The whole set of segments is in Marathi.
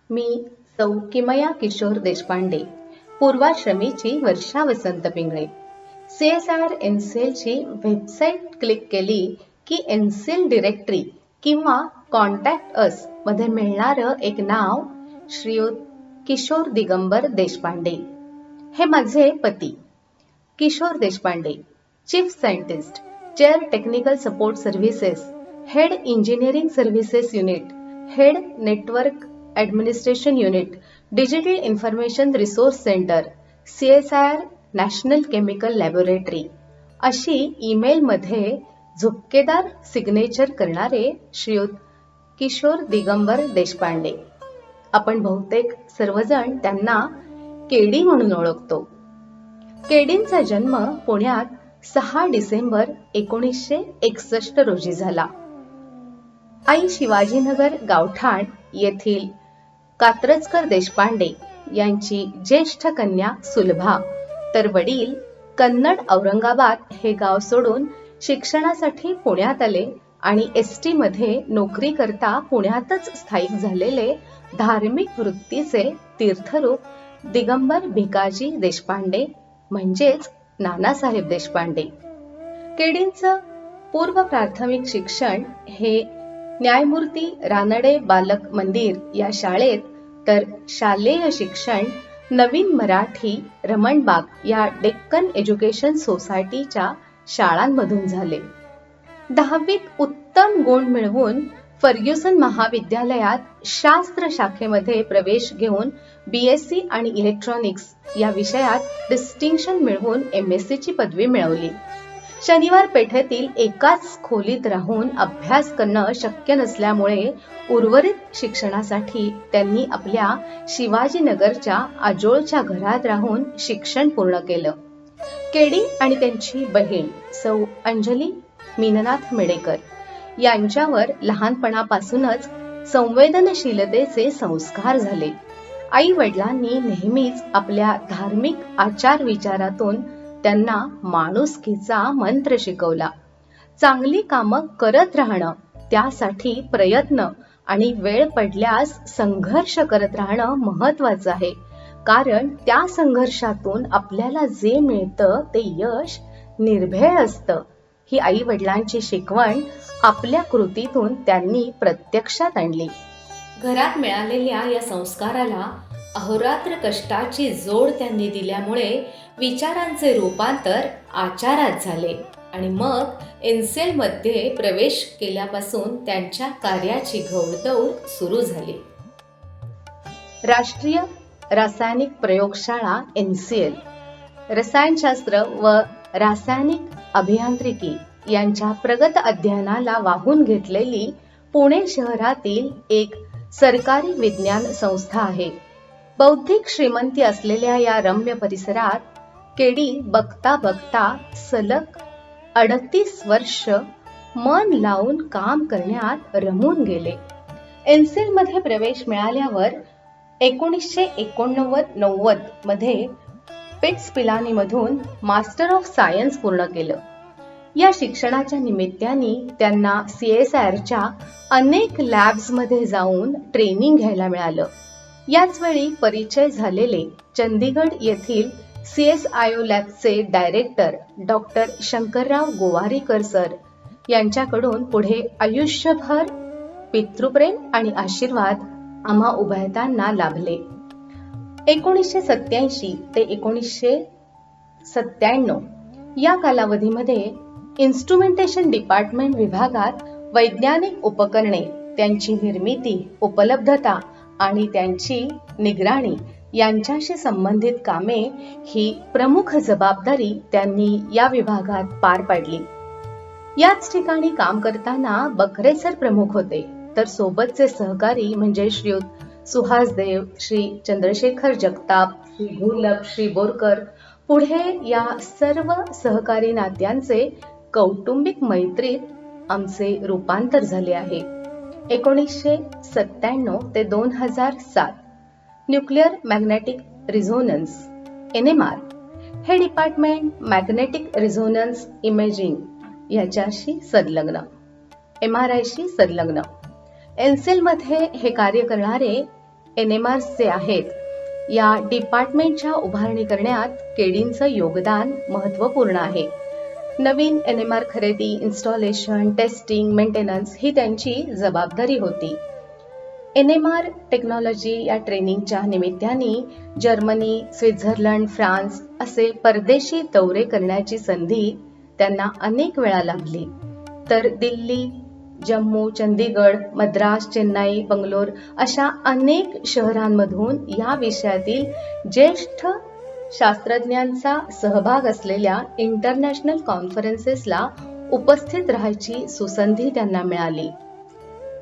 मी सौ किमया किशोर देशपांडे, पूर्वाश्रमीची वर्षा वसंत पिंगळे. CSIR एनसेलची वेबसाईट क्लिक केली की एनसेल डिरेक्टरी किंवा कॉन्टॅक्ट अस मध्ये मिळणारं एक नाव श्रीयुत किशोर दिगंबर देशपांडे. हे माझे पती Kishore Deshpande, chief scientist, chair technical support services, head engineering services unit, head network administration unit, digital information resource centre, CSIR national chemical laboratory अशी ईमेलमध्ये झुपकेदार सिग्नेचर करणारे श्रीयुत किशोर दिगंबर देशपांडे. आपण बहुतेक सर्वजण त्यांना केडी म्हणून ओळखतो. केडींचा जन्म पुण्यात 6 डिसेंबर 1961 रोजी झाला. आई शिवाजीनगर गावठाण येथील कात्रजकर देशपांडे यांची ज्येष्ठ कन्या सुलभा, तर वडील कन्नड औरंगाबाद हे गाव सोडून शिक्षणासाठी पुण्यात आले आणि ST मध्ये नोकरी करता पुण्यातच स्थायिक झालेले धार्मिक वृत्तीचे तीर्थरूप दिगंबर भिकाजी देशपांडे म्हणजेच नानासाहेब देशपांडे. केडींचं पूर्व प्राथमिक शिक्षण हे न्यायमूर्ती रानडे बालक मंदिर या शाळेत, तर शालेय शिक्षण नवीन मराठी रमणबाग या डेक्कन एज्युकेशन सोसायटीच्या शाळांमधून झाले. 10वीत उत्तम गुण मिळवून फर्ग्युसन महाविद्यालयात शास्त्र शाखेमध्ये प्रवेश घेऊन BSc आणि इलेक्ट्रॉनिक्स या विषयात डिस्टिंक्शन मिळवून MSc ची पदवी मिळवली. शनिवार पेठेतील एकाच खोलीत राहून अभ्यास करणं शक्य नसल्यामुळे उर्वरित शिक्षणासाठी त्यांनी आपल्या शिवाजीनगरच्या आजोळच्या घरात राहून शिक्षण पूर्ण केलं. केडी आणि त्यांची बहीण सौ अंजली मीननाथ मेडेकर यांच्यावर लहानपणापासूनच संवेदनशीलतेचे संस्कार झाले. आई वडिलांनी नेहमीच आपल्या धार्मिक आचार विचारातून त्यांना माणुसकीचा मंत्र शिकवला. चांगली कामं करत राहणं, त्यासाठी प्रयत्न आणि वेळ पडल्यास संघर्ष करत राहणं महत्वाचं आहे, कारण त्या संघर्षातून आपल्याला जे मिळतं ते यश निर्भेळ असतं. ही आई वडिलांची शिकवण आपल्या कृतीतून त्यांनी प्रत्यक्षात आणली. घरात मिळालेल्या या संस्काराला अहोरात्र कष्टाची जोड त्यांनी दिल्यामुळे विचारांचे रूपांतर आचारात झाले आणि मग एनसेलमध्ये प्रवेश केल्यापासून त्यांच्या कार्याची घौडदौड सुरू झाली. राष्ट्रीय रासायनिक प्रयोगशाळा NCL, रसायनशास्त्र व रासायनिक अभियांत्रिकी यांच्या प्रगत अध्ययनाला वाहून घेतलेली पुणे शहरातील एक सरकारी विज्ञान संस्था आहे. बौद्धिक श्रीमंती असलेल्या या रम्य परिसरात केडी बघता बघता सलग 38 वर्ष मन लावून काम करण्यात रमून गेले. NCL मध्ये प्रवेश मिळाल्यावर 1989-90 मध्ये पिट्स पिलानी मधून मास्टर ऑफ सायन्स पूर्ण केलं. या शिक्षणाच्या निमित्ताने त्यांना CSIRच्या अनेक लॅब्स मध्ये जाऊन ट्रेनिंग घ्यायला मिळालं. याच वेळी परिचय झालेले चंदीगड येथील CSIO लॅबचे director doctor Shankarrao Gowarikar sir यांच्याकडून पुढे आयुष्यभर पितृप्रेम आणि आशीर्वाद आम्हा उभयतांना लाभले. 1987 ते 1997 या कालावधीमध्ये इन्स्ट्रुमेंटेशन डिपार्टमेंट विभागात वैज्ञानिक उपकरणे, त्यांची निर्मिती, उपलब्धता आणि त्यांची निगराणी यांच्याशी संबंधित कामे ही प्रमुख जबाबदारी त्यांनी या विभागात पार पाडली. याच ठिकाणी काम करताना बकरे सर प्रमुख होते, तर सोबतचे सहकारी म्हणजे श्रीयुत सुहास देव, श्री चंद्रशेखर जगताप, श्री घुलप, श्री बोरकर. पुढे या सर्व सहकारी नात्यांचे कौटुंबिक मैत्रीत आमचे रूपांतर झाले आहे. 1997 ते 2007 न्यूक्लिअर मॅग्नेटिक रिझोनन्स NMR हे डिपार्टमेंट मॅग्नेटिक रिझोनन्स इमेजिंग याच्याशी संलग्न, MRI शी संलग्न. NCL मध्ये हे कार्य करणारे NMRs जे आहेत या डिपार्टमेंटच्या उभारणी करण्यात केडींचं योगदान महत्त्वपूर्ण आहे. नवीन NMR खरेदी, इन्स्टॉलेशन, टेस्टिंग, मेंटेनन्स ही त्यांची जबाबदारी होती. NMR टेक्नॉलॉजी या ट्रेनिंगच्या निमित्ताने जर्मनी, स्वित्झर्लंड, फ्रान्स असे परदेशी दौरे करण्याची संधी त्यांना अनेक वेळा लाभली. तर दिल्ली, जम्मू, चंदीगड, मद्रास, चेन्नई, बंगलोर अशा अनेक शहरांमधून या विषयातील ज्येष्ठ शास्त्रज्ञांचा सहभाग असलेल्या इंटरनॅशनल कॉन्फरन्सेसला उपस्थित राहायची सुसंधी त्यांना मिळाली.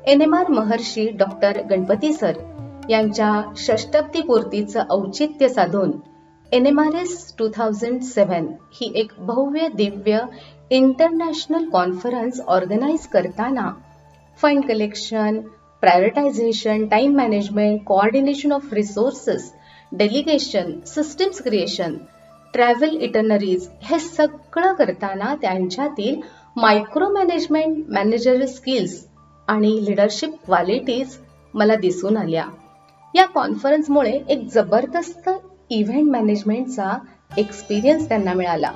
NMR महर्षी डॉक्टर गणपती सर यांच्या षष्टब्दीपूर्तीचं औचित्य साधून NMRS 2007 ही एक भव्य दिव्य इंटरनॅशनल कॉन्फरन्स ऑर्गनाईज करताना fund collection, prioritisation, time management, coordination of resources, delegation, systems creation, travel itineraries हे सगळं करताना त्यांच्यातील मायक्रो मॅनेजमेंट, मॅनेजर स्किल्स आणि लीडरशिप क्वालिटीज मला दिसून आल्या. या कॉन्फरन्समुळे एक जबरदस्त इव्हेंट मॅनेजमेंटचा एक्सपिरियन्स त्यांना मिळाला.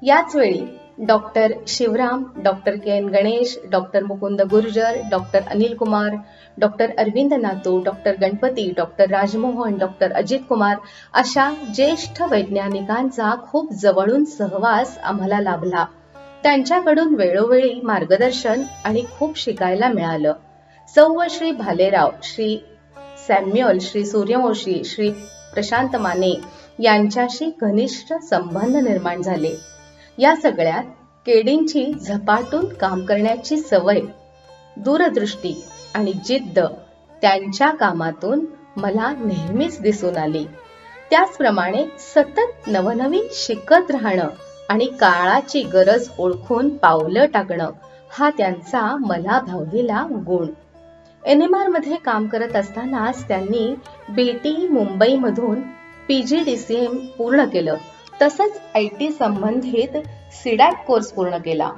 याच वेळी doctor Shivram, doctor KN Ganesh, doctor Mukund Gurjar, doctor Anil Kumar, doctor Arvind Natu, doctor Ganpati, doctor Rajmohan, doctor Ajit Kumar अशा ज्येष्ठ वैज्ञानिकांचा खूप जवळून सहवास आम्हाला लाभला. त्यांच्याकडून वेळोवेळी मार्गदर्शन आणि खूप शिकायला मिळालं. सौ श्री भालेराव, श्री सॅम्युअल, श्री सूर्यवंशी, श्री प्रशांत माने यांच्याशी घनिष्ठ संबंध निर्माण झाले. या सगळ्यात केडींची झपाटून काम करण्याची सवय, दूरदृष्टी आणि जिद्द त्यांच्या कामातून मला नेहमीच दिसून आली. त्याचप्रमाणे सतत नवनवीन शिकत राहणं आणि काळाची गरज ओळखून पावलं टाकणं हा त्यांचा मला भावलेला गुण. NMR मध्ये काम करत असतानाच त्यांनी BT मुंबईमधून PGDCM पूर्ण केलं. तसंच IT संबंधित CDAT कोर्स पूर्ण केला.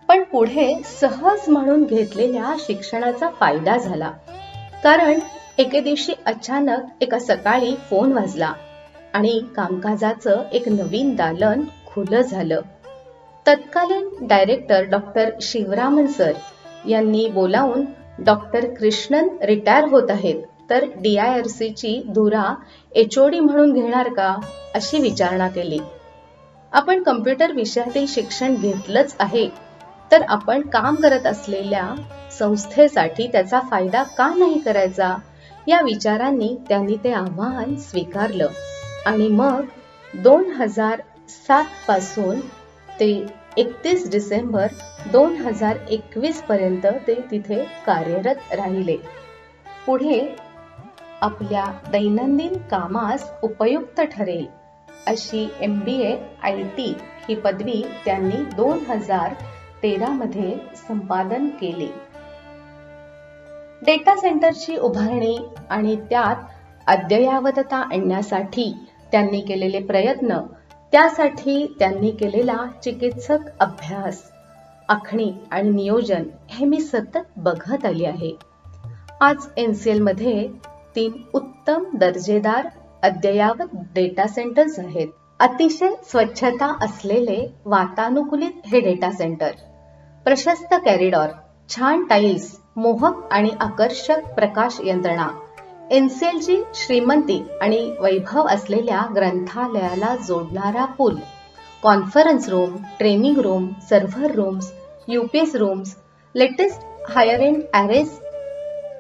पण पुढे सहज म्हणून घेतलेल्या शिक्षणाचा फायदा झाला. कारण एके दिवशी अचानक एका सकाळी फोन वाजला आणि कामकाजाचं एक नवीन दालन खुलं झालं. तत्कालीन डायरेक्टर डॉक्टर शिवरामन सर यांनी बोलावून डॉक्टर कृष्णन रिटायर होत आहेत, तर DIRC ची धुरा HOD म्हणून घेणार का अशी विचारणा केली. आपण कम्प्युटर विषयातील शिक्षण घेतलंच आहे, तर आपण काम करत असलेल्या संस्थेसाठी त्याचा फायदा का नाही करायचा या विचारांनी त्यांनी ते आव्हान स्वीकारलं आणि मग 2007 पासून ते 31 डिसेंबर 2021 पर्यंत ते तिथे कार्यरत राहिले. पुढे आपल्या दैनंदिन कामास उपयुक्त ठरेल अशी MBA IT ही पदवी त्यांनी 2013 मध्ये संपादन केली. डेटा सेंटरची उभारणी आणि त्यात अद्ययावतता आणण्यासाठी त्यांनी केलेले प्रयत्न, त्यासाठी त्यांनी केलेला चिकित्सक अभ्यास, आखणी आणि नियोजन हे मी सतत बघत आले आहे. आज NCL मध्ये 3 उत्तम दर्जेदार अद्ययावत डेटा सेंटर्स आहेत. अतिशय स्वच्छता असलेले वातानुकूलित हे डेटा सेंटर, प्रशस्त कॉरिडॉर, छान टाइल्स, मोहक आणि आकर्षक प्रकाश यंत्रणा, NCL ची श्रीमंती आणि वैभव असलेल्या ग्रंथालयाला जोडणारा पूल, conference room, training room, server rooms, UPS rooms, latest higher end arrays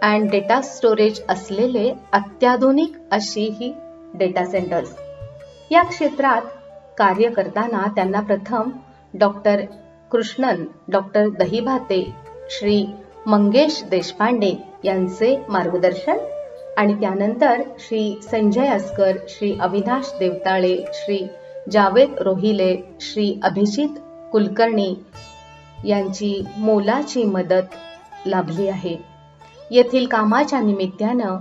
and data storage असलेले अत्याधुनिक अशी ही डेटा सेंटर्स. या क्षेत्रात कार्य करताना त्यांना प्रथम डॉक्टर कृष्णन, डॉक्टर दहिभाते, श्री मंगेश देशपांडे यांचे मार्गदर्शन आणि त्यानंतर श्री संजय अस्कर, श्री अविनाश देवताळे, श्री जावेद रोहिले, श्री अभिजित कुलकर्णी यांची मोलाची मदत लाभली आहे. येथील कामाच्या निमित्तानं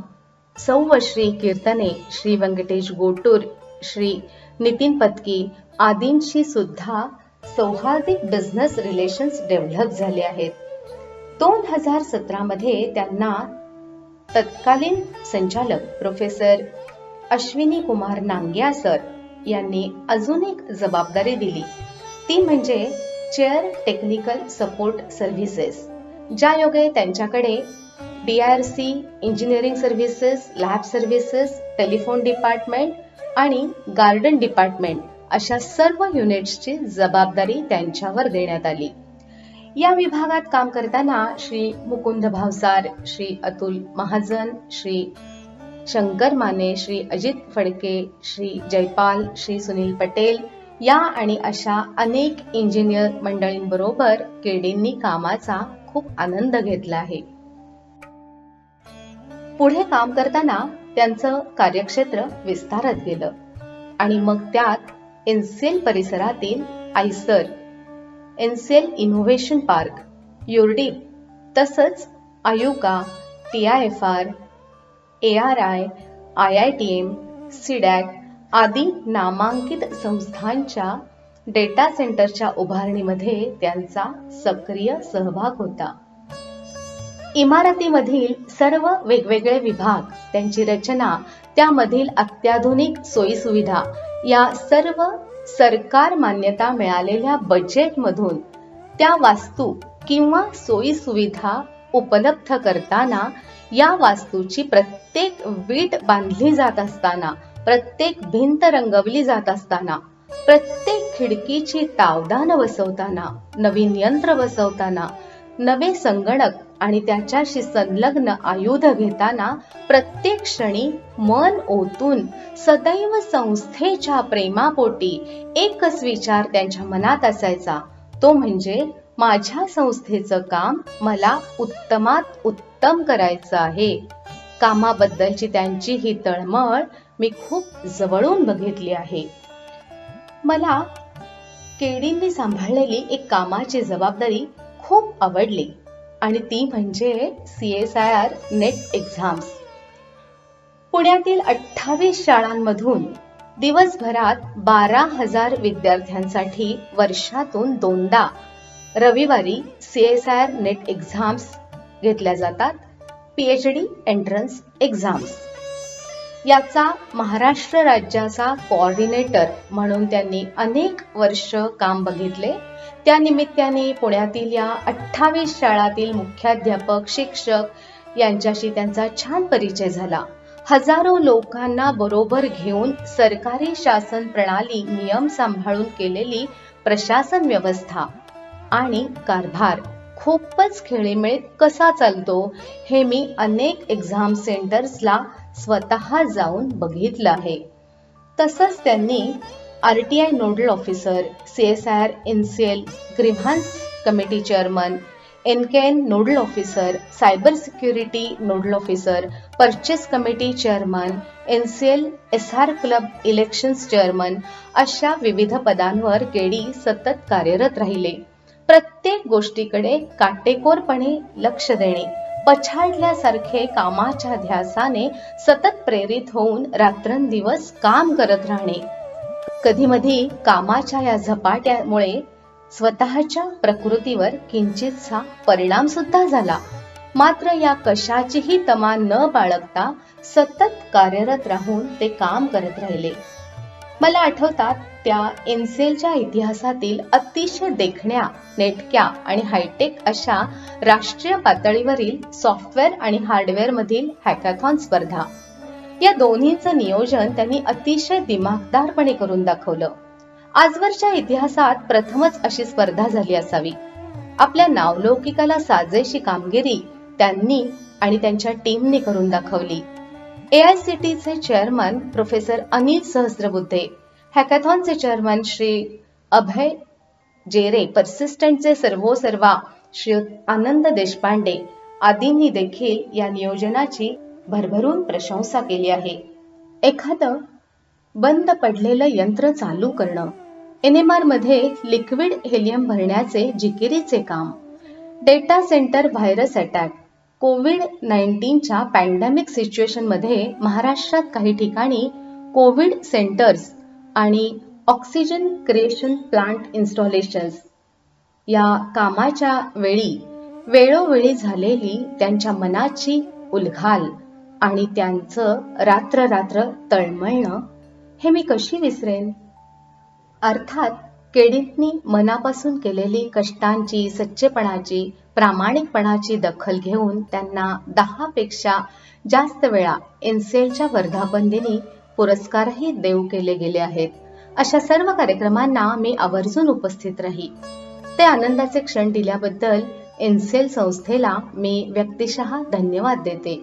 सौ श्री कीर्तने, श्री व्यंकटेश गोटूर, श्री नितीन पत्की आदींशी सुद्धा सौहार्दिक बिझनेस रिलेशन्स डेव्हलप झाले आहेत. 2017 मध्ये त्यांना तत्कालीन संचालक प्रोफेसर अश्विनी कुमार नांग्या सर यांनी अजून एक जबाबदारी दिली, ती म्हणजे चेअर टेक्निकल सपोर्ट सर्व्हिसेस, ज्यायोगे त्यांच्याकडे DRC, engineering services, lab services, telephone department आणि गार्डन डिपार्टमेंट अशा सर्व युनिट्सची जबाबदारी त्यांच्यावर देण्यात आली. या विभागात काम करताना श्री मुकुंद भावसार, श्री अतुल महाजन, श्री शंकर माने, श्री अजित फडके, श्री जयपाल, श्री सुनील पटेल या आणि अशा अनेक इंजिनियर मंडळींबरोबर केडींनी कामाचा खूप आनंद घेतला आहे. पुढे काम करताना त्यांचं कार्यक्षेत्र विस्तारत गेलं आणि मग त्यात एनसेल परिसरातील आयसर, एनसेल इनोव्हेशन पार्क, युर्डीप तसंच IUCAA, TIFR, ARI, IITM, CDAC आदी नामांकित संस्थांच्या डेटा सेंटरच्या उभारणीमध्ये त्यांचा सक्रिय सहभाग होता. इमारतीमधील सर्व वेगवेगळे विभाग, त्यांची रचना, त्यामधील अत्याधुनिक सोयीसुविधा या सर्व सरकार मान्यता मिळालेल्या बजेटमधून त्या वास्तू किंवा सोयीसुविधा उपलब्ध करताना, या वास्तूची प्रत्येक वीट बांधली जात असताना, प्रत्येक भिंत रंगवली जात असताना, प्रत्येक खिडकीची तावदानं बसवताना, नवीन यंत्र बसवताना, नवे संगणक आणि त्याच्याशी संलग्न आयुध घेताना प्रत्येक क्षणी मन ओतून सदैव संस्थेच्या प्रेमापोटी एकच विचार त्यांच्या मनात असायचा, तो म्हणजे माझ्या संस्थेचं काम मला उत्तमात उत्तम करायचं आहे. कामाबद्दलची त्यांची ही तळमळ मी खूप जवळून बघितली आहे. मला केडींनी सांभाळलेली एक कामाची जबाबदारी खूप आवडली आणि ती म्हणजे CSIR नेट एक्झाम्स. पुण्यातील 28 शाळांमधून दिवसभरात 12,000 विद्यार्थ्यांसाठी वर्षातून 2दा रविवारी CSIR नेट एक्झाम्स घेतल्या जातात. PhD एंट्रन्स एक्झाम्स याचा महाराष्ट्र राज्याचा कोऑर्डिनेटर म्हणून त्यांनी अनेक वर्ष काम बघितले. त्या निमित्ताने पुण्यातील या 28 शाळातील मुख्याध्यापक, शिक्षक यांच्याशी त्यांचा छान परिचय झाला. हजारो लोकांना बरोबर घेऊन सरकारी शासन प्रणाली, नियम सांभाळून केलेली प्रशासन व्यवस्था आणि कारभार खूपच खेळीमेळीत कसा चालतो हे मी अनेक एक्झाम सेंटर्सला स्वतः जाऊन बघितलं आहे. तसंच त्यांनी RTI nodal officer, CSIR in cell grievance committee chairman, NKN nodal officer, cyber security nodal officer, purchase committee chairman, NCL SR club elections chairman अशा विविध पदांवर केडी सतत कार्यरत राहिले. प्रत्येक गोष्टीकडे काटेकोरपणे लक्ष देणे, पछाडल्यासारखे कामाच्या ध्यासाने सतत प्रेरित होऊन रात्रंदिवस काम करत राहणे. कधीमधी कामाच्या या झपाट्यामुळे स्वतःच्या प्रकृतीवर किंचितसा परिणाम सुद्धा झाला. मात्र या कशाचीही तमा न बाळगता सतत कार्यरत राहून ते काम करत राहिले. मला आठवतात त्या एनसेलच्या इतिहासातील अतिशय देखण्या, नेटक्या आणि हायटेक अशा राष्ट्रीय पातळीवरील सॉफ्टवेअर आणि हार्डवेअर मधील हॅकॅथॉन स्पर्धा. या दोन्हीचं नियोजन त्यांनी अतिशय दिमागदारपणे करून दाखवलं. आजवरच्या इतिहासात प्रथमच अशी स्पर्धा झाली असावी. आपल्या नावलौकिकाला साजेशी कामगिरी त्यांनी आणि त्यांच्या टीमने करून दाखवली. AICTE chairman professor Anil Sahasrabudhe, हॅकॅथॉनचे चेअरमन श्री अभय जेरे, पर्सिस्टंटचे सर्वोसर्वा श्री आनंद देशपांडे आदींनी देखील या नियोजनाची भरभरून प्रशंसा केली आहे. एखादं बंद पडलेलं यंत्र चालू करणं, NMR मध्ये लिक्विड हेलियम भरण्याचे जिकिरीचे काम, डेटा सेंटर व्हायरस अटॅक, कोविड-19च्या पॅन्डेमिक सिच्युएशन मध्ये महाराष्ट्रात काही ठिकाणी कोविड सेंटर्स आणि ऑक्सिजन क्रिएशन प्लांट इन्स्टॉलेशन्स या कामाच्या वेळी वेळोवेळी झालेली त्यांच्या मनाची उलघाल आणि त्यांचं रात्र रात्र तळमळणं हे मी कशी विसरेन. अर्थात केडींनी मनापासून केलेली कष्टांची, सच्चेपणाची, प्रामाणिकपणाची दखल घेऊन त्यांना 10 पेक्षा जास्त वेळा एनसेलच्या वर्धापन दिनी पुरस्कारही देऊ केले गेले आहेत. अशा सर्व कार्यक्रमांना मी आवर्जून उपस्थित राही. ते आनंदाचे क्षण दिल्याबद्दल एनसेल संस्थेला मी व्यक्तिशः धन्यवाद देते.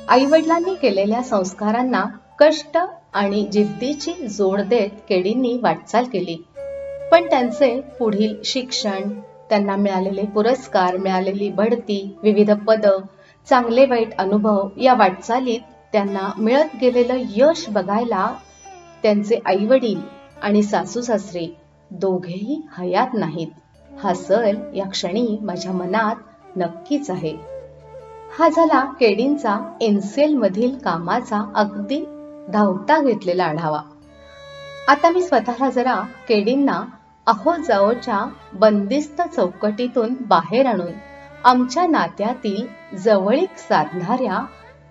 आईवडिलांनी केलेल्या संस्कारांना कष्ट आणि जिद्दीची जोड देत केडींनी वाटचाल केली. पण त्यांचे पुढील शिक्षण, त्यांना मिळालेले पुरस्कार, मिळालेली बढती, विविध पद, चांगले वाईट अनुभव या वाटचालीत त्यांना मिळत गेलेलं यश बघायला त्यांचे आईवडील आणि सासू सासरे दोघेही हयात नाहीत. हा सल या क्षणी माझ्या मनात नक्कीच आहे. हा झाला केडींचा एनसेल मधील कामाचा अगदी धावता घेतलेला आढावा. आता मी स्वतःला जरा केडींना अहोजाओच्या बंदिस्त चौकटीतून बाहेर आणून आमच्या नात्यातील जवळीक साधणाऱ्या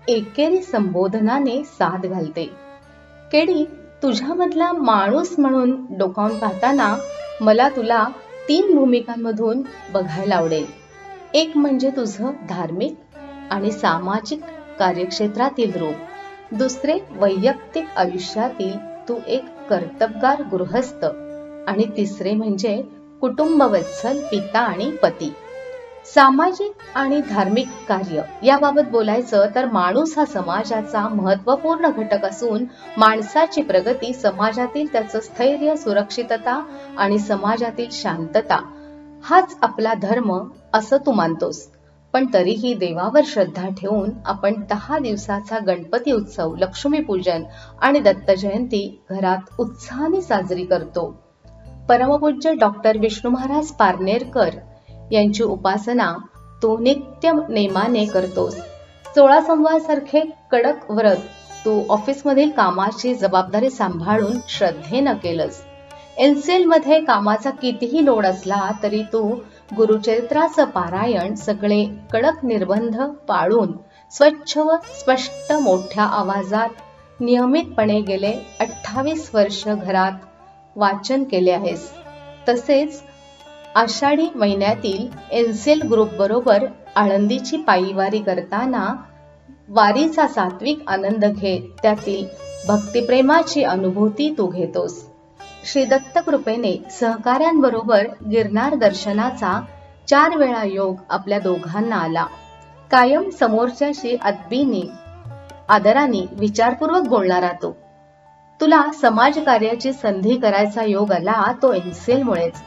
एकेरी संबोधनाने साद घालते. केडी, तुझ्यामधला माणूस म्हणून डोकावून पाहताना मला तुला 3 भूमिकांमधून बघायला आवडेल. एक म्हणजे तुझं धार्मिक आणि सामाजिक कार्यक्षेत्रातील रूप, दुसरे वैयक्तिक आयुष्यातील तू एक कर्तबगार गृहस्थ, आणि तिसरे म्हणजे कुटुंबवत्सल पिता आणि पती. सामाजिक आणि धार्मिक कार्य याबाबत बोलायचं तर माणूस हा समाजाचा महत्त्वपूर्ण घटक असून माणसाची प्रगती, समाजातील त्याचं स्थैर्य, सुरक्षितता आणि समाजातील शांतता हाच आपला धर्म असं तू मानतोस. पण तरीही देवावर श्रद्धा ठेवून आपण 10 दिवसाचा गणपती उत्सव, लक्ष्मीपूजन आणि दत्त जयंती घरात उत्साहाने साजरी करतो. परमपूज्य डॉक्टर विष्णू महाराज पारनेरकर यांची उपासना तू नित्य नेमाने करतोस. 16 सोमवार सारखे कडक व्रत तू ऑफिसमधील कामाची जबाबदारी सांभाळून श्रद्धेनं केलंस. एनसेल मध्ये कामाचा कितीही लोड असला तरी तू गुरुचरित्राचं पारायण, सगळे कडक निर्बंध पाळून स्वच्छ व स्पष्ट मोठ्या आवाजात नियमितपणे गेले 28 वर्ष घरात वाचन केले आहेस. तसेच आषाढी महिन्यातील एनसेल ग्रुप बरोबर आळंदीची पायीवारी करताना वारीचा सात्विक आनंद घेत त्यातील भक्तिप्रेमाची अनुभूती तू घेतोस. श्री दत्त कृपेने सहकाऱ्यांबरोबर गिरनार दर्शनाचा 4 वेळा योग आपल्या दोघांना आला. कायम समोरच्याशी अदबीने, आदराने, विचारपूर्वक बोलणारा तो. तुला समाजकार्याची संधी करायचा योग आला तो एनसेलमुळेच.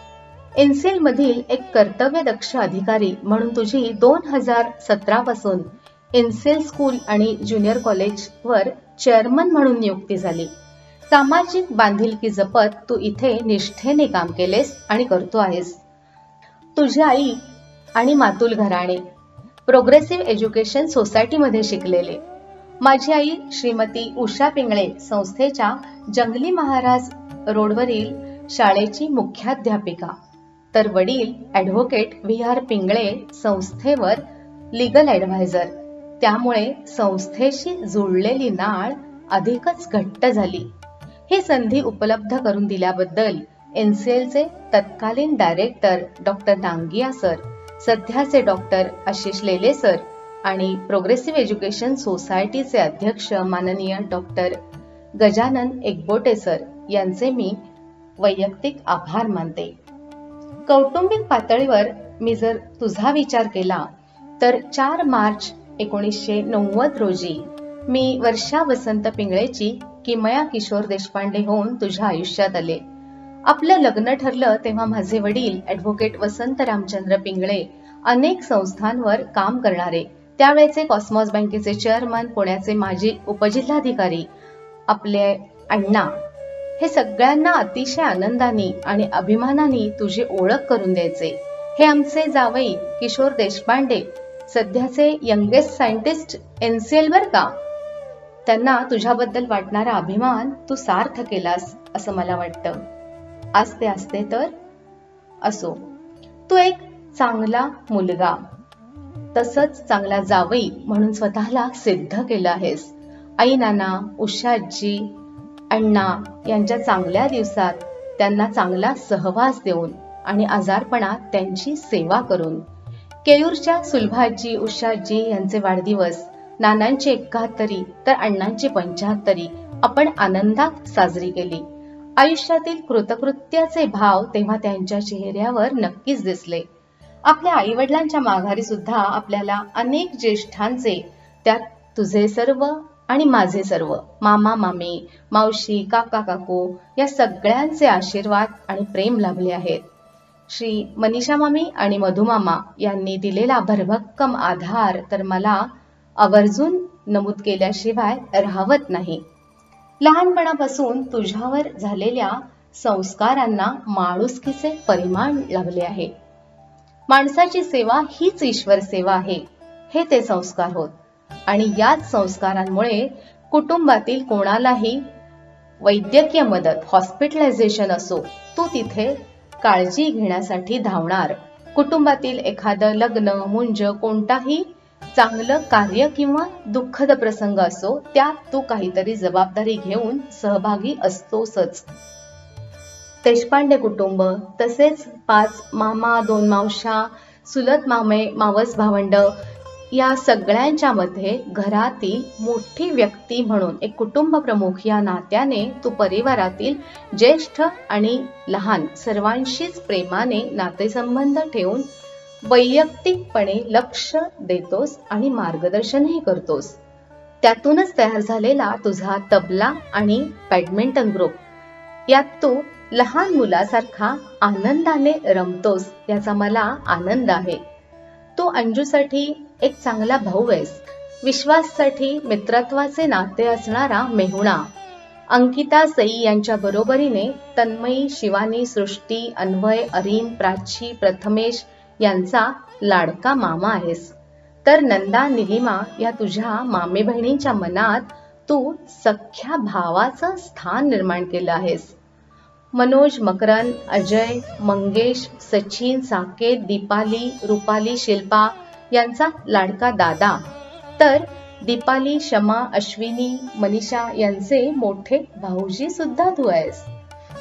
एनसेल मधील एक कर्तव्यदक्ष अधिकारी म्हणून तुझी 2017 पासून एनसेल स्कूल आणि ज्युनियर कॉलेजवर चेअरमन म्हणून नियुक्ती झाली. सामाजिक बांधिलकी जपत तू इथे निष्ठेने काम केलेस आणि करतो आहेस. तुझी आई आणि मातुल घराणे प्रोग्रेसिव्ह एज्युकेशन सोसायटीमध्ये शिकलेले. माझी आई श्रीमती उषा पिंगळे संस्थेच्या जंगली महाराज रोडवरील शाळेची मुख्याध्यापिका, तर वडील ॲडव्होकेट VR पिंगळे संस्थेवर लीगल ॲडव्हायझर. त्यामुळे संस्थेशी जुळलेली नाळ अधिकच घट्ट झाली. ही संधी उपलब्ध करून दिल्याबद्दल एनसेलचे तत्कालीन डायरेक्टर डॉक्टर नांगिया सर, सध्याचे डॉक्टर आशिष लेले सर आणि प्रोग्रेसिव्ह एज्युकेशन सोसायटीचे अध्यक्ष माननीय डॉक्टर गजानन एकबोटे सर यांचे मी वैयक्तिक आभार मानते. कौटुंबिक पातळीवर मी जर तुझा विचार केला तर 4 मार्च 1990 रोजी मी वर्षा वसंत पिंगळेची किमया किशोर देशपांडे होऊन तुझ्या आयुष्यात आले. आपलं लग्न ठरलं तेव्हा माझे वडील ॲडव्होकेट वसंत रामचंद्र पिंगळे अनेक संस्थांवर काम करणारे, त्यावेळेचे कॉस्मॉस बँकेचे चेअरमन, पुण्याचे माजी उपजिल्हाधिकारी आपले अण्णा, हे सगळ्यांना अतिशय आनंदाने आणि अभिमानाने तुझी ओळख करून द्यायचे. हे आमचे जावई किशोर देशपांडे, सध्याचे यंगेस्ट सायंटिस्ट एनसेल बर का. त्यांना तुझ्याबद्दल वाटणारा अभिमान तू सार्थ केलास असं मला वाटतं. आस्ते आस्ते तर असो. तू एक चांगला मुलगा, तसंच चांगला जावई म्हणून स्वतःला सिद्ध केलं आहेस. आई नाना, उषा आजी, अण्णा यांच्या चांगल्या दिवसात त्यांना चांगला सहवास देऊन आणि आजारपणात त्यांची सेवा करून. केयूरच्या सुलभाजी, उषाजी यांचे वाढदिवस, नानांची 71 तर अण्णांची 75 आपण आनंदात साजरी केली. आयुष्यातील कृतकृत्याचे भाव तेव्हा त्यांच्या चेहऱ्यावर नक्कीच दिसले. आपल्या आई वडिलांच्या माघारी सुद्धा आपल्याला अनेक ज्येष्ठांचे, त्यात तुझे सर्व आणि माझे सर्व, मामा मामी, मावशी, काका काकू या सगळ्यांचे आशीर्वाद आणि प्रेम लाभले आहेत. श्री मनीषा मामी आणि मधुमामा यांनी दिलेला भरभक्कम आधार तर मला आवर्जून नमूद केल्याशिवाय राहवत नाही. लहानपणापासून तुझ्यावर झालेल्या संस्कारांना माणुसकीचे परिमाण लाभले आहे. माणसाची सेवा हीच ईश्वर सेवा आहे, हे ते संस्कार होत. आणि याच संस्कारांमुळे कुटुंबातील कोणालाही वैद्यकीय मदत, हॉस्पिटलायझेशन असो, तू तिथे काळजी घेण्यासाठी धावणार. कुटुंबातील एखादं लग्न, मुंज, कोणताही चांगलं कार्य किंवा दुःखद प्रसंग असो, त्यात तू काहीतरी जबाबदारी घेऊन सहभागी असतोसच. देशपांडे कुटुंब, तसेच 5 मामा, 2 मावशा, सुलत मामे, मावस भावंड या सगळ्यांच्या मध्ये घरातील मोठी व्यक्ती म्हणून एक कुटुंब प्रमुख या नात्याने तू परिवारातील ज्येष्ठ आणि लहान सर्वांशीच प्रेमाने नातेसंबंध ठेवून वैयक्तिकपणे लक्ष देतोस आणि मार्गदर्शनही करतोस. त्यातूनच तयार झालेला तुझा तबला आणि बॅडमिंटन ग्रुप, यात तू लहान मुलासारखा आनंदाने रमतोस, याचा मला आनंद आहे. तू अंजूसाठी एक चांगला भाऊ आहेस. विश्वाससाठी मित्रत्वाचे नाते असणारा मेहुणा. अंकिता, सई यांच्या बरोबरीने तन्मयी, शिवानी, सृष्टी, अन्वय, अरीन, प्राची, प्रथमेश यांचा लाडका मामा आहेस. तर नंदा, निलिमा या तुझ्या मामे बहिणींच्या मनात तू सख्या भावाचं स्थान निर्माण केलं आहेस. मनोज, मकरन, अजय, मंगेश, सचिन, साकेत, दीपाली, रुपाली, शिल्पा यांचा लाडका दादा. तर दीपाली, शमा, अश्विनी, मनीषा यांचे मोठे भाऊजी सुद्धा तू आहेस.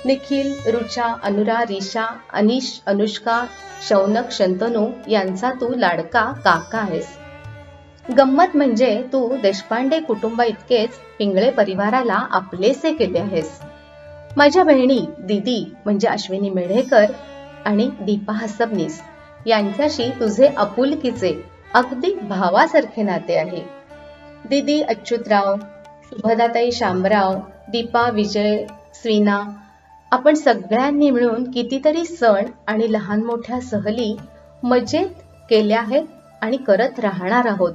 निखिल, रुचा, अनुरा, रिशा, अनिश, अनुष्का, शौनक, शंतनू यांचा तू लाडका काका आहेस. गंमत म्हणजे तू देशपांडे कुटुंब इतकेच पिंगळे परिवाराला आपलेसे केले आहेस. माझ्या बहिणी दीदी म्हणजे अश्विनी मेढेकर आणि दीपा हसबनीस यांच्याशी तुझे आपुलकीचे अगदी भावासारखे नाते आहे. दीदी अच्युतराव, शुभदाताई शामराव, दीपा, विजय, स्वीना, आपण सगळ्यांनी मिळून कितीतरी सण आणि लहान मोठ्या सहली मजेत केल्या आहेत आणि करत राहणार आहोत.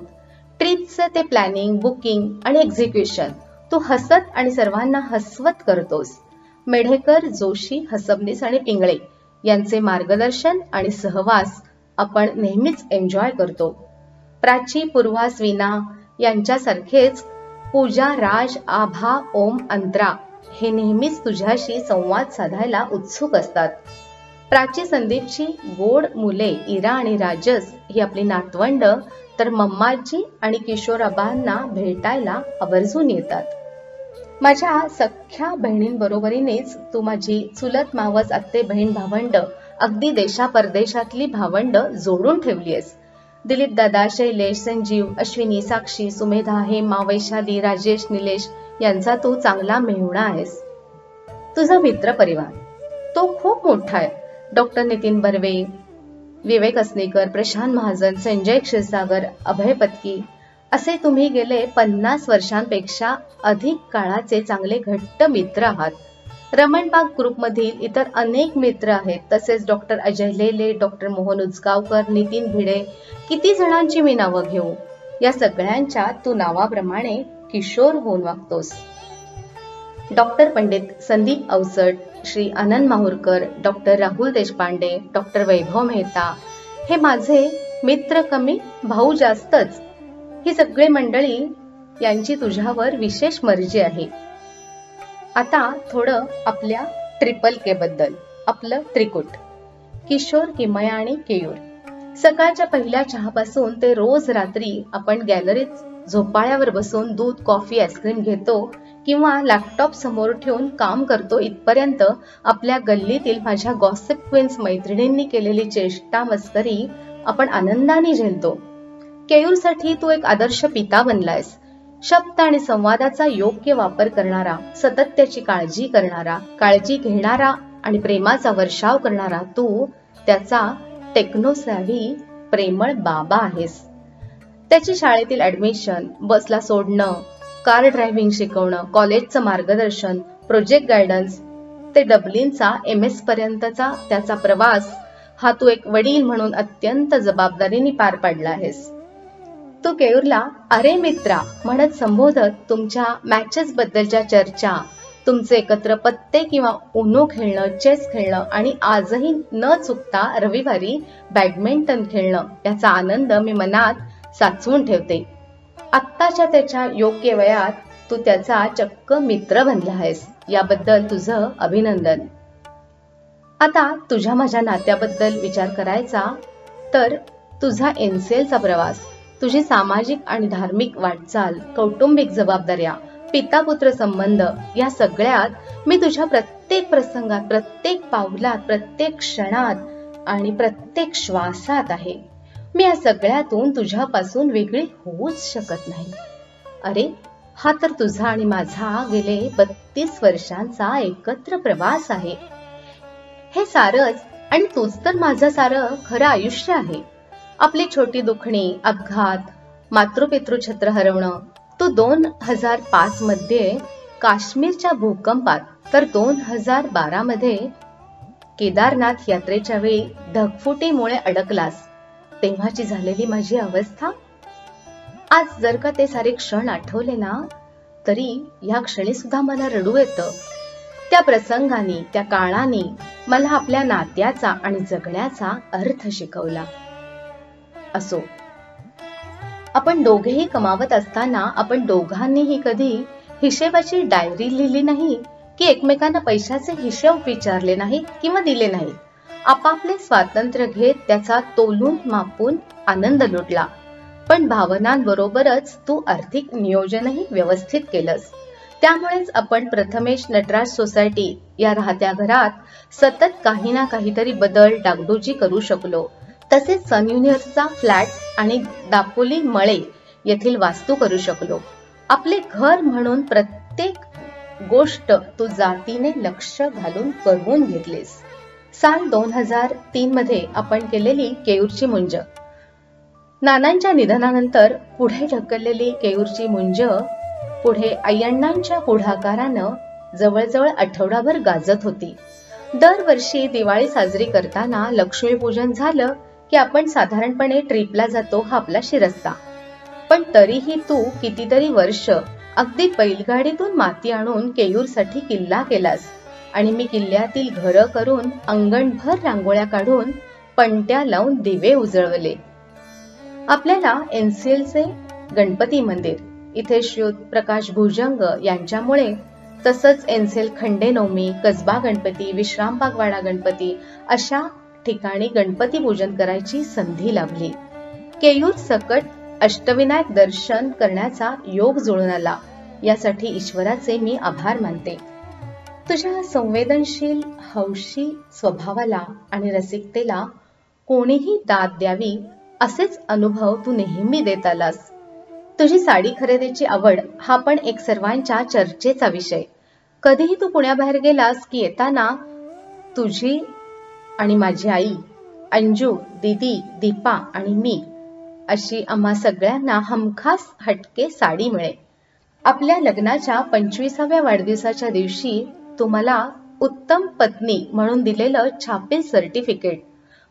ट्रिपचं ते प्लॅनिंग, बुकिंग आणि एक्झिक्युशन तू हसत आणि सर्वांना हसवत करतोस. मेढेकर, जोशी, हसबनीस आणि पिंगळे यांचे मार्गदर्शन आणि सहवास आपण नेहमीच एन्जॉय करतो. प्राची, पूर्वा, स्वीना यांच्यासारखेच पूजा, राज, आभा, ओम, अंतरा हे नेहमीच तुझ्याशी संवाद साधायला उत्सुक असतात. प्राची, संदीपची गोड मुले इरा आणि राजस ही आपली नातवंड, तर मम्माजी आणि किशोराबांना भेटायला आवर्जून येतात. माझ्या सख्या बहिणींबरोबरीनेच तू माझी चुलत मावस, आत्ते, बहीण, भावंड, अगदी देशापरदेशातली भावंड जोडून ठेवलीयस. दिलीप दादा, शैलेश, संजीव, अश्विनी, साक्षी, सुमेधा, हेमा, वैशाली, राजेश, निलेश यांचा तू चांगला मेहुणा आहेस. तुझा मित्र परिवार तो खूप मोठा आहे. डॉक्टर नितीन बर्वे, विवेक असनेकर, प्रशांत महाजन, संजय क्षीरसागर, अभय पत्की असे तुम्ही गेले 50 वर्षांपेक्षा अधिक काळाचे चांगले घट्ट मित्र आहात. रमणबाग ग्रुपमधील इतर अनेक मित्र आहेत. तसेच डॉक्टर अजय लेले, डॉक्टर मोहन उजगावकर, नितीन भिडे, किती जणांची मी नावं घेऊ. या सगळ्यांच्या तू नावाप्रमाणे किशोर होऊन वागतोस. Doctor Pandit Sandeep Avachat, Shri Anand Mahurkar, doctor Rahul Deshpande, doctor वैभव मेहता हे माझे मित्र कमी, भाऊ जास्तच. ही सगळी मंडळी यांची तुझ्यावर विशेष मर्जी आहे. आता थोडं आपल्या ट्रिपल के बद्दल. आपलं त्रिकूट किशोर, किमया आणि केयूर सकाळच्या पहिल्या चहापासून ते रोज रात्री आपण गॅलरीत झोपाळ्यावर बसून दूध, कॉफी, आईस्क्रीम घेतो किंवा लॅपटॉप समोर ठेवून काम करतो, इथपर्यंत आपल्या गल्लीतील माझ्या गॉसिप क्वीन्स मैत्रिणींनी केलेली चेष्टा मस्करी आपण आनंदाने झेलतो. केयूरसाठी तू एक आदर्श पिता बनलायस. शब्द आणि संवादाचा योग्य वापर करणारा, सतत त्याची काळजी करणारा, काळजी घेणारा आणि प्रेमाचा वर्षाव करणारा तू त्याचा टेक्नोसॅव्ही प्रेमळ बाबा आहेस. त्याची शाळेतील ऍडमिशन, बसला सोडणं, कार ड्रायव्हिंग शिकवणं, कॉलेजचं मार्गदर्शन, प्रोजेक्ट गायडन्स ते डब्लिनचा MS पर्यंतचा त्याचा प्रवास हा तू एक वडील म्हणून अत्यंत जबाबदारीने पार पाडला आहेस. तू केयूरला अरे मित्रा म्हणत संबोधत तुमच्या मॅचेस बद्दलच्या चर्चा, तुमचे एकत्र पत्ते किंवा उनो खेळणं, चेस खेळणं आणि आजही न चुकता रविवारी बॅडमिंटन खेळणं याचा आनंद मी मनात साचवून ठेवते. आत्ताच्या त्याच्या योग्य वयात तू त्याचा चक्क मित्र बनला आहेस, याबद्दल तुझं अभिनंदन. आता तुझ्या माझ्या नात्याबद्दल विचार करायचा तर तुझा NCLचा प्रवास, तुझी सामाजिक आणि धार्मिक वाटचाल, कौटुंबिक जबाबदाऱ्या, पिता-पुत्र संबंध या सगळ्यात मी तुझ्या प्रत्येक प्रसंगात, प्रत्येक पावलात, प्रत्येक क्षणात आणि प्रत्येक श्वासात आहे. मी या सगळ्यातून तुझ्यापासून वेगळी होऊच शकत नाही. अरे हा तर तुझा आणि माझा गेले 32 वर्षांचा एकत्र प्रवास आहे. हे सारच आणि तूच तर माझं सारं खरं आयुष्य आहे. आपली छोटी दुखणी, अपघात, मातृपितृ छत्र हरवणं, तो 2005 मध्ये काश्मीरच्या भूकंपात, तर 2012 मध्ये केदारनाथ यात्रेच्या वेळी ढगफुटीमुळे अडकलास तेव्हाची झालेली माझी अवस्था. आज जर का ते सारे क्षण आठवले ना, तरी या क्षणी सुद्धा मला रडू येतं. त्या प्रसंगाने, त्या काळाने मला आपल्या नात्याचा आणि जगण्याचा अर्थ शिकवला. असो, आपण दोघेही कमावत असताना आपण दोघांनीही कधी हिशेबाची डायरी लिहिली नाही की एकमेकांना पैशाचे हिशेब विचारले नाहीत किंवा दिले नाहीत. आपापले स्वातंत्र्य घेत त्याचा तोलून मापून आनंद लुटला. पण भावनांबरोबरच तू आर्थिक नियोजनही व्यवस्थित केलंस. त्यामुळेच आपण प्रथमेश नटराज सोसायटी या राहत्या घरात सतत काही ना काहीतरी बदल, डागडुजी करू शकलो. तसेच सन युनिव्हर्सचा फ्लॅट आणि दापोली मळे येथील वास्तू करू शकलो. आपले घर म्हणून प्रत्येक गोष्ट तू जातीने लक्ष घालून करून घेतलीस. साल 2003 मध्ये आपण केलेली केयूरची मुंज, नानांच्या निधनानंतर पुढे ढकललेली केयूरची मुंज पुढे अय्यण्णांच्या पुढाकारानं जवळजवळ आठवडाभर गाजत होती. दरवर्षी दिवाळी साजरी करताना लक्ष्मीपूजन झालं की आपण साधारणपणे ट्रिपला जातो हा आपला शिरस्ता. पण तरीही तू कितीतरी वर्ष अगदी बैलगाडीतून माती आणून केयूरसाठी किल्ला केलास आणि मी किल्ल्यातील घरं करून अंगणभर रांगोळ्या काढून पणत्या लावून दिवे उजळवले. आपल्याला NCLचे गणपती मंदिर इथे श्रीयुत प्रकाश भुजंग यांच्यामुळे, तसंच NCL खंडेनवमी, कसबा गणपती, विश्रामबागवाडा गणपती अशा ठिकाणी गणपती पूजन करायची संधी लाभली. केयूर सकट अष्टविनायक दर्शन करण्याचा योग जुळून आला. यासाठी ईश्वराचे मी आभार मानते. तुझ्या संवेदनशील, हौशी स्वभावाला आणि रसिकतेला कोणीही दाद द्यावी असेच अनुभव तू नेहमी देत आलास. तुझी साडी खरेदीची आवड हा पण एक सर्वांच्या चर्चेचा विषय. कधीही तू पुण्याबाहेर गेलास की येताना तुझी आणि माझी आई, अंजू, दीदी, दीपा आणि मी अशी आम्हा सगळ्यांना हमखास हटके साडी मिळे. आपल्या लग्नाच्या 25व्या वाढदिवसाच्या दिवशी तुम्हाला उत्तम पत्नी म्हणून दिलेलं छापील सर्टिफिकेट,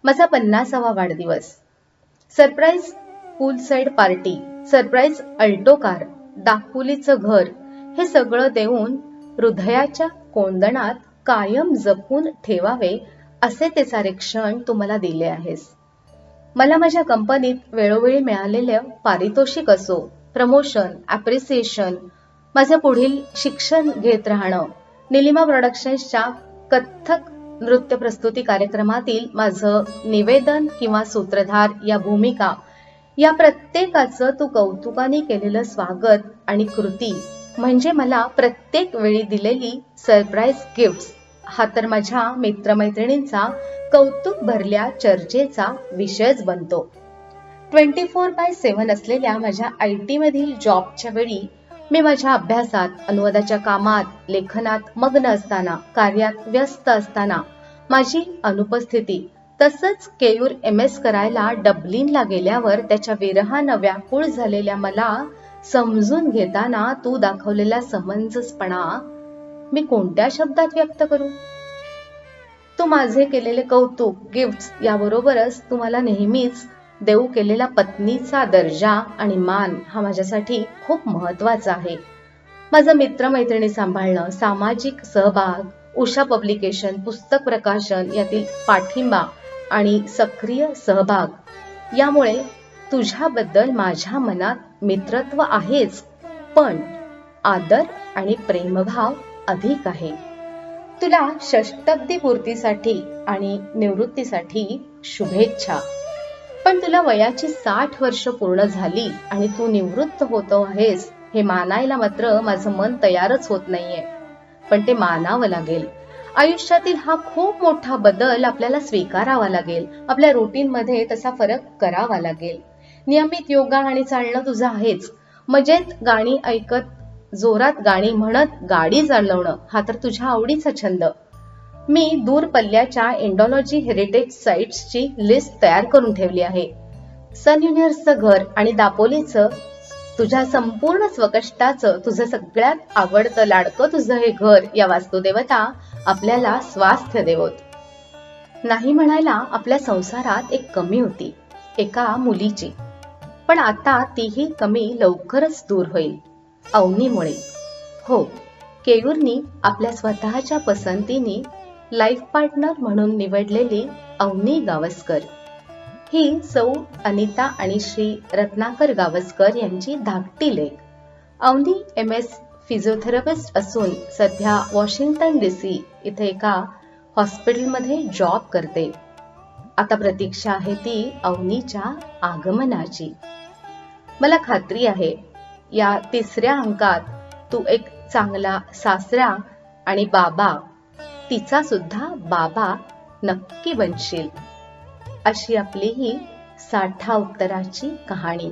माझा 50वा वाढदिवस, surprise pool side party, surprise Alto car, दापोलीचं घर, हे सगळं देऊन हृदयाच्या कोंदणात कायम जपून ठेवावे असे ते सारे क्षण तुम्हाला दिले आहेस. मला माझ्या कंपनीत वेळोवेळी मिळालेले पारितोषिक असो, प्रमोशन, ॲप्रिसिएशन, माझं पुढील शिक्षण घेत राहणं, निलिमा प्रोडक्शन्सच्या कथ्थक नृत्य प्रस्तुती कार्यक्रमातील माझं निवेदन किंवा सूत्रधार या भूमिका या प्रत्येकाचं तू कौतुकाने केलेलं स्वागत आणि कृती म्हणजे मला प्रत्येक वेळी दिलेली सरप्राईज गिफ्ट्स हा तर माझ्या मित्रमैत्रिणींचा कौतुक भरल्या चर्चेचा विषयच बनतो. 24/7 असलेल्या माझ्या IT मधील जॉबच्या वेळी मी माझ्या अभ्यासात, अनुवादाच्या कामात, लेखनात मग्न असताना, कार्यात व्यस्त असताना माझी अनुपस्थिती, तसंच केयूर MS करायला डब्लिनला गेल्यावर त्याच्या विरहानं व्याकुळ झालेल्या मला समजून घेताना तू दाखवलेला समंजसपणा मी कोणत्या शब्दात व्यक्त करू. तू माझे केलेले कौतुक, गिफ्ट्स याबरोबरच तू मला नेहमीच देऊ केलेला पत्नीचा दर्जा आणि मान हा माझ्यासाठी खूप महत्वाचा आहे. माझं मित्रमैत्रिणी सांभाळणं, सामाजिक सहभाग, उषा पब्लिकेशन, पुस्तक प्रकाशन यातील पाठिंबा आणि सक्रिय सहभाग यामुळे तुझ्याबद्दल माझ्या मनात मित्रत्व आहेच, पण आदर आणि प्रेमभाव अधिक आहे. तुला षष्टब्दी पूर्तीसाठी आणि निवृत्तीसाठी शुभेच्छा. पण तुला वयाची 60 वर्ष पूर्ण झाली आणि तू निवृत्त होतो आहेस हे मानायला मात्र माझं मन तयारच होत नाहीये. पण ते मानावं लागेल. आयुष्यातील हा खूप मोठा बदल आपल्याला स्वीकारावा लागेल. आपल्या रुटीन मध्ये तसा फरक करावा लागेल. नियमित योगा आणि चालणं तुझं आहेच. मजेत गाणी ऐकत, जोरात गाणी म्हणत गाडी चालवणं हा तर तुझ्या आवडीचा छंद. मी दूर पल्ल्याच्या इंडॉलॉजी हेरिटेज साइट्सची लिस्ट तयार करून ठेवली आहे. सन युनिव्हर्सचं घर आणि दापोलीचं तुझ्या संपूर्ण स्वकष्टाचं, तुझं सगळ्यात आवडतं लाडकं तुझं हे घर या वास्तुदेवता आपल्याला स्वास्थ्य देवोत. नाही म्हणायला आपल्या संसारात एक कमी होती, एका मुलीची. पण आता तीही कमी लवकरच दूर होईल, अवनीमुळे. हो, केयूरनी आपल्या स्वतःच्या पसंतीने लाईफ पार्टनर म्हणून निवडलेली अवनी गावस्कर ही सौ अनिता आणि श्री रत्नाकर गावस्कर यांची धाकटी लेक. अवनी MS फिजिओथेरपिस्ट असून सध्या वॉशिंग्टन DC इथे एका हॉस्पिटलमध्ये जॉब करते. आता प्रतीक्षा आहे ती अवनीच्या आगमनाची. मला खात्री आहे या 3ऱ्या अंकात तू एक चांगला सासरा आणि बाबा, तिचा सुद्धा बाबा नक्की बनशील. अशी आपली ही 60 उत्तराची कहाणी.